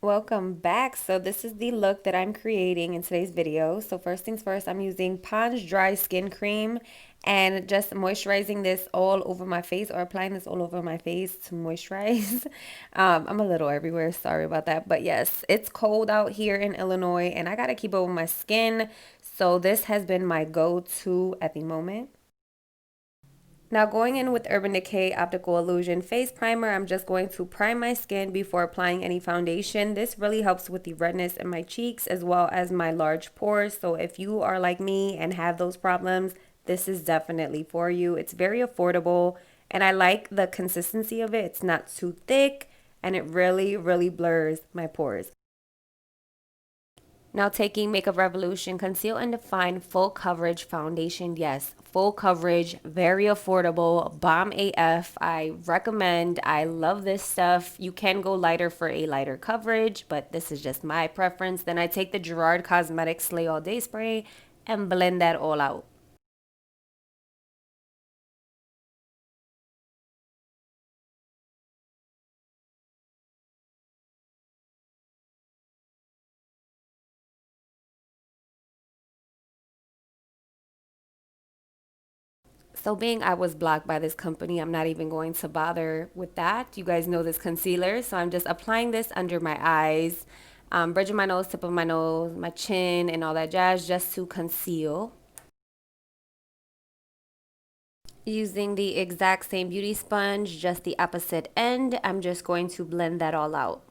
Welcome back. So this is the look that I'm creating in today's video. So first things first, I'm using Pond's Dry Skin Cream and just moisturizing this all over my face, or applying this all over my face to moisturize. I'm a little everywhere, sorry about that. But yes, it's cold out here in Illinois and I gotta keep up with my skin. So this has been my go-to at the moment. Now going in with Urban Decay Optical Illusion Face Primer, I'm just going to prime my skin before applying any foundation. This really helps with the redness in my cheeks as well as my large pores. So if you are like me and have those problems, this is definitely for you. It's very affordable and I like the consistency of it. It's not too thick and it really blurs my pores. Now taking Makeup Revolution Conceal and Define Full Coverage Foundation. Yes, full coverage, very affordable, bomb AF. I recommend. I love this stuff. You can go lighter for a lighter coverage, but this is just my preference. Then I take the Gerard Cosmetics Slay All Day Spray and blend that all out. So being I was blocked by this company, I'm not even going to bother with that. You guys know this concealer, so I'm just applying this under my eyes, bridge of my nose, tip of my nose, my chin, and all that jazz just to conceal. Using the exact same beauty sponge, just the opposite end, I'm just going to blend that all out.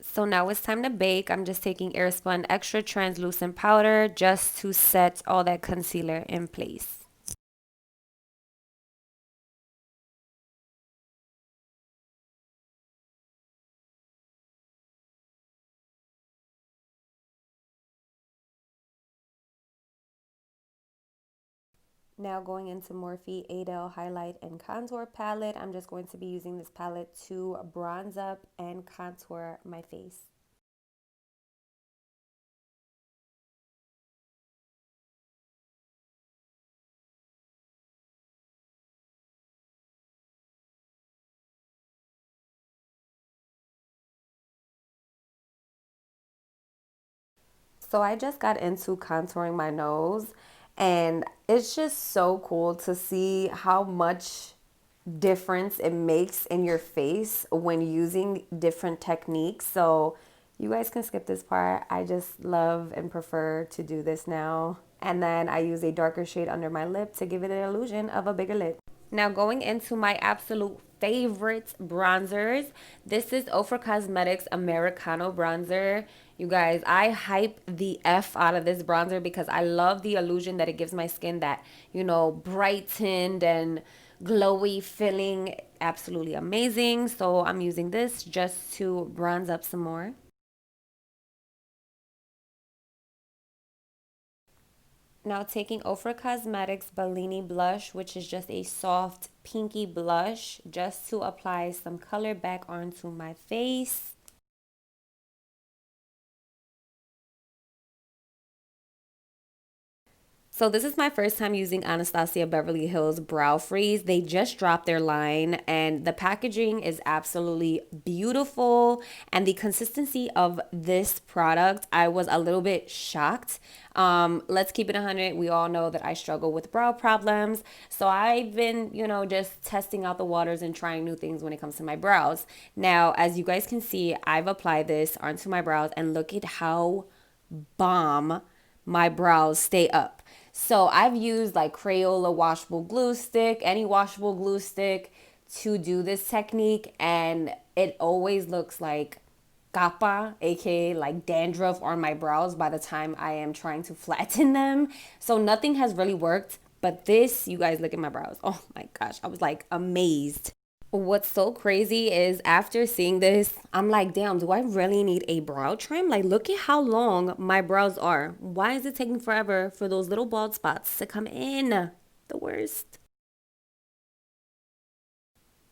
So now it's time to bake. I'm just taking Airspun Extra Translucent Powder just to set all that concealer in place. Now going into Morphe Adele Highlight and Contour Palette, I'm just going to be using this palette to bronze up and contour my face. So I just got into contouring my nose and it's just so cool to see how much difference it makes in your face when using different techniques. So you guys can skip this part. I just love and prefer to do this now. And then I use a darker shade under my lip to give it an illusion of a bigger lip. Now going into my absolute favorite bronzers. This is Ofra Cosmetics Americano bronzer. You guys, I hype the F out of this bronzer because I love the illusion that it gives my skin, that, brightened and glowy feeling. Absolutely amazing. So I'm using this just to bronze up some more. Now taking Ofra Cosmetics Bellini blush, which is just a soft pinky blush, just to apply some color back onto my face. So this is my first time using Anastasia Beverly Hills Brow Freeze. They just dropped their line and the packaging is absolutely beautiful. And the consistency of this product, I was a little bit shocked. Let's keep it 100. We all know that I struggle with brow problems. So I've been, just testing out the waters and trying new things when it comes to my brows. Now, as you guys can see, I've applied this onto my brows and look at how bomb my brows stay up. So I've used like Crayola washable glue stick, any washable glue stick to do this technique, and it always looks like capa, aka like dandruff on my brows by the time I am trying to flatten them. So nothing has really worked, but this, you guys look at my brows. Oh my gosh, I was like amazed. What's so crazy is after seeing this, I'm like, damn, do I really need a brow trim? Like, look at how long my brows are. Why is it taking forever for those little bald spots to come in? The worst.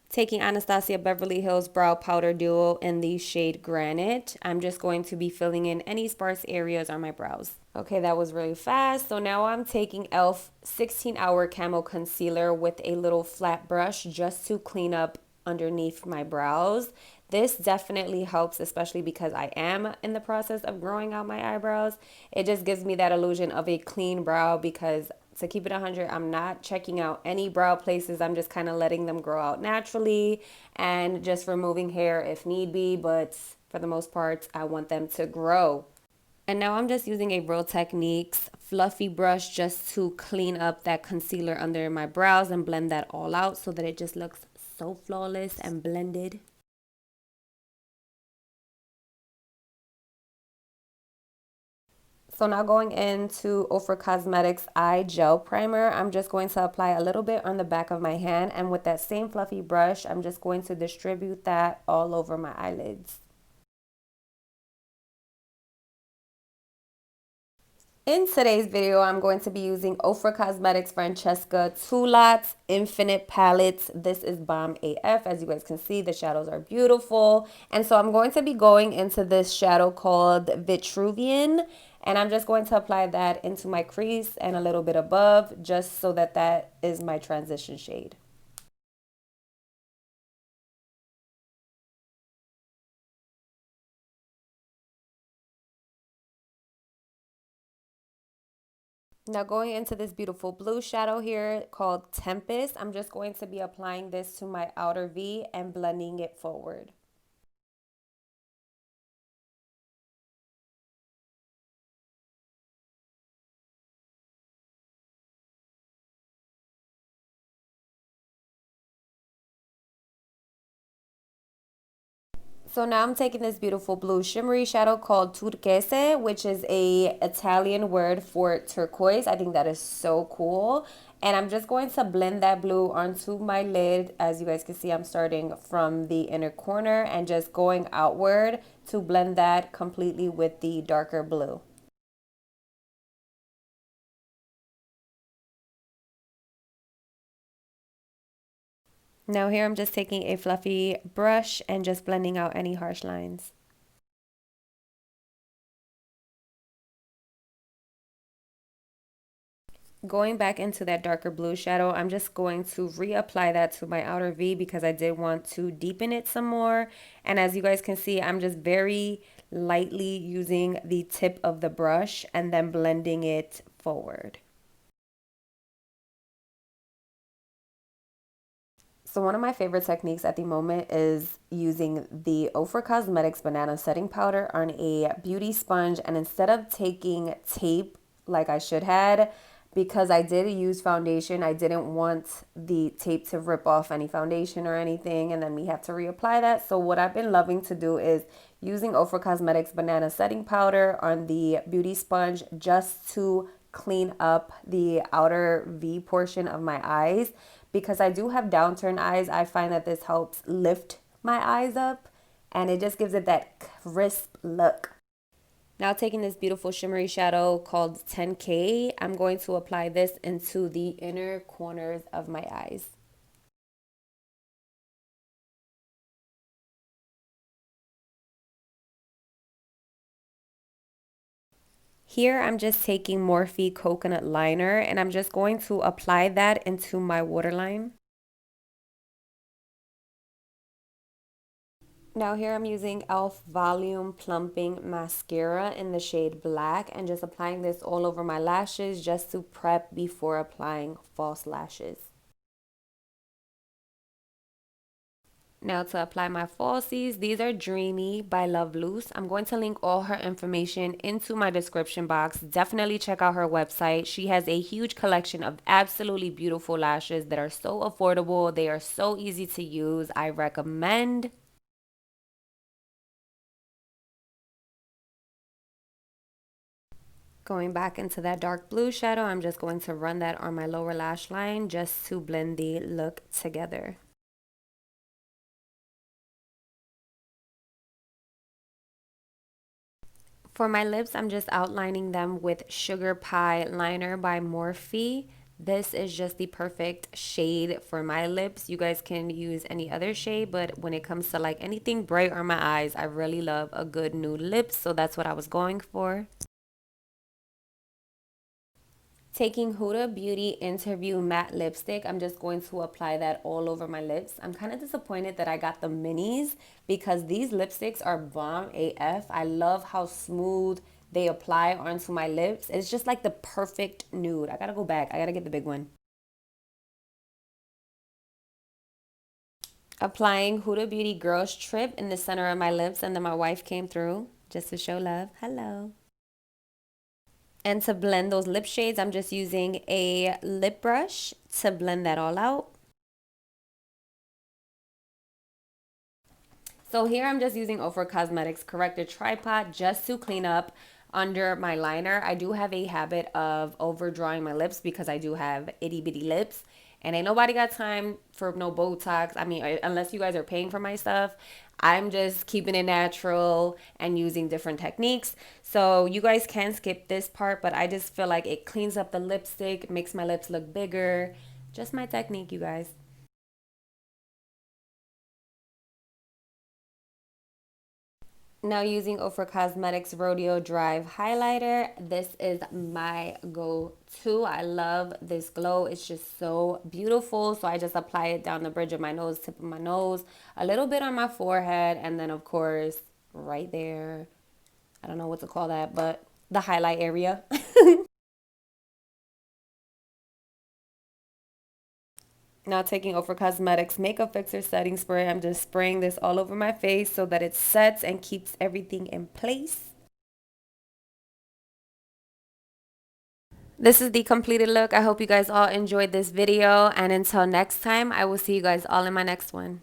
Taking Anastasia Beverly Hills Brow Powder Duo in the shade Granite. I'm just going to be filling in any sparse areas on my brows. Okay, that was really fast. So now I'm taking e.l.f. 16-Hour Camo Concealer with a little flat brush just to clean up underneath my brows. This definitely helps, especially because I am in the process of growing out my eyebrows. It just gives me that illusion of a clean brow because to keep it 100, I'm not checking out any brow places. I'm just kind of letting them grow out naturally and just removing hair if need be. But for the most part, I want them to grow. And now I'm just using a Real Techniques fluffy brush just to clean up that concealer under my brows and blend that all out so that it just looks so flawless and blended. So now going into Ofra Cosmetics Eye Gel Primer, I'm just going to apply a little bit on the back of my hand. And with that same fluffy brush, I'm just going to distribute that all over my eyelids. In today's video, I'm going to be using Ofra Cosmetics Francesca TOLOT Infinite Palettes. This is bomb AF. As you guys can see, the shadows are beautiful. And so I'm going to be going into this shadow called Vitruvian. And I'm just going to apply that into my crease and a little bit above, just so that that is my transition shade. Now going into this beautiful blue shadow here called Tempest, I'm just going to be applying this to my outer V and blending it forward. So now I'm taking this beautiful blue shimmery shadow called turquese, which is a Italian word for turquoise. I think that is so cool. And I'm just going to blend that blue onto my lid. As you guys can see, I'm starting from the inner corner and just going outward to blend that completely with the darker blue. Now here I'm just taking a fluffy brush and just blending out any harsh lines. Going back into that darker blue shadow, I'm just going to reapply that to my outer V because I did want to deepen it some more. And as you guys can see, I'm just very lightly using the tip of the brush and then blending it forward. So one of my favorite techniques at the moment is using the Ofra Cosmetics Banana Setting Powder on a beauty sponge. And instead of taking tape like I should had, because I did use foundation, I didn't want the tape to rip off any foundation or anything and then we have to reapply that. So what I've been loving to do is using Ofra Cosmetics Banana Setting Powder on the beauty sponge just to clean up the outer V portion of my eyes. Because I do have downturned eyes, I find that this helps lift my eyes up and it just gives it that crisp look. Now taking this beautiful shimmery shadow called 10K, I'm going to apply this into the inner corners of my eyes. Here I'm just taking Morphe Coconut Liner and I'm just going to apply that into my waterline. Now here I'm using e.l.f. Volume Plumping Mascara in the shade Black and just applying this all over my lashes just to prep before applying false lashes. Now to apply my falsies, these are Dreamy by Love Loose. I'm going to link all her information into my description box. Definitely check out her website. She has a huge collection of absolutely beautiful lashes that are so affordable. They are so easy to use. I recommend. Going back into that dark blue shadow, I'm just going to run that on my lower lash line just to blend the look together. For my lips, I'm just outlining them with Sugar Pie Liner by Morphe. This is just the perfect shade for my lips. You guys can use any other shade, but when it comes to like anything bright on my eyes, I really love a good nude lip, so that's what I was going for. Taking Huda Beauty Interview Matte Lipstick, I'm just going to apply that all over my lips. I'm kind of disappointed that I got the minis because these lipsticks are bomb AF. I love how smooth they apply onto my lips. It's just like the perfect nude. I gotta go back. I gotta get the big one. Applying Huda Beauty Girls Trip in the center of my lips, and then my wife came through just to show love. Hello. And to blend those lip shades, I'm just using a lip brush to blend that all out. So here I'm just using Ofra Cosmetics Corrector Tripod just to clean up under my liner. I do have a habit of overdrawing my lips because I do have itty bitty lips. And ain't nobody got time for no Botox. I mean, unless you guys are paying for my stuff. I'm just keeping it natural and using different techniques. So you guys can skip this part, but I just feel like it cleans up the lipstick, makes my lips look bigger. Just my technique, you guys. Now using Ofra Cosmetics Rodeo Drive Highlighter. This is my go-to. I love this glow. It's just so beautiful. So I just apply it down the bridge of my nose, tip of my nose, a little bit on my forehead, and then of course right there. I don't know what to call that, but the highlight area. Now taking Ofra Cosmetics Makeup Fixer Setting Spray, I'm just spraying this all over my face so that it sets and keeps everything in place. This is the completed look. I hope you guys all enjoyed this video, and until next time, I will see you guys all in my next one.